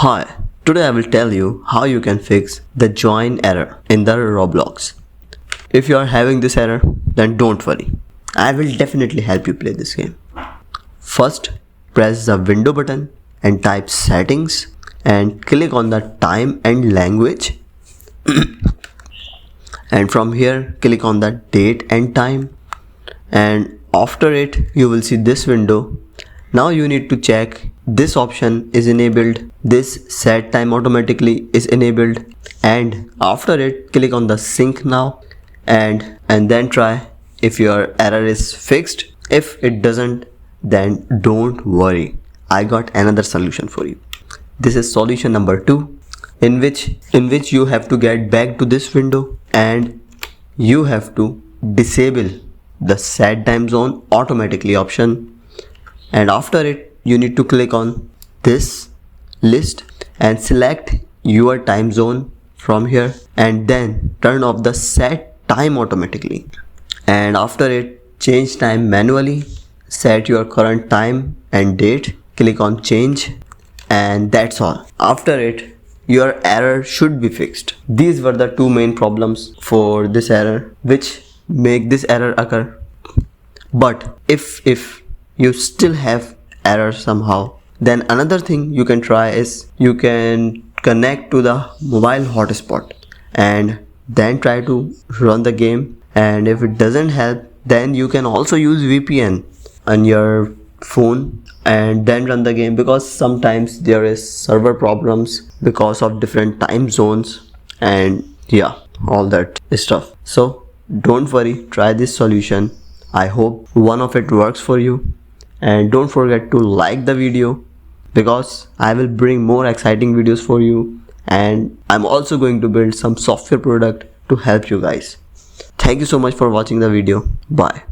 Hi, today I will tell you how you can fix the join error in the Roblox. If you are having this error, then don't worry. I will definitely help you play this game. First, press the window button and type settings and click on the time and language. And from here, click on the date and time. And after it, you will see this window. Now you need to check this option is enabled, this set time automatically is enabled, and after it click on the sync now and then try if your error is fixed. If it doesn't, then don't worry, I got another solution for you. This is solution number 2, in which you have to get back to this window and you have to disable the set time zone automatically option. And after it, you need to click on this list and select your time zone from here and then turn off the set time automatically. And after it, change time manually, set your current time and date, click on change, and that's all. After it, your error should be fixed. These were the two main problems for this error which make this error occur. But if you still have error somehow, then another thing you can try is you can connect to the mobile hotspot and then try to run the game. And if it doesn't help, then you can also use VPN on your phone and then run the game, because sometimes there is server problems because of different time zones and yeah, all that stuff. So don't worry, try this solution. I hope one of it works for you. And don't forget to like the video, because I will bring more exciting videos for you, and I'm also going to build some software product to help you guys. Thank you so much for watching the video. Bye.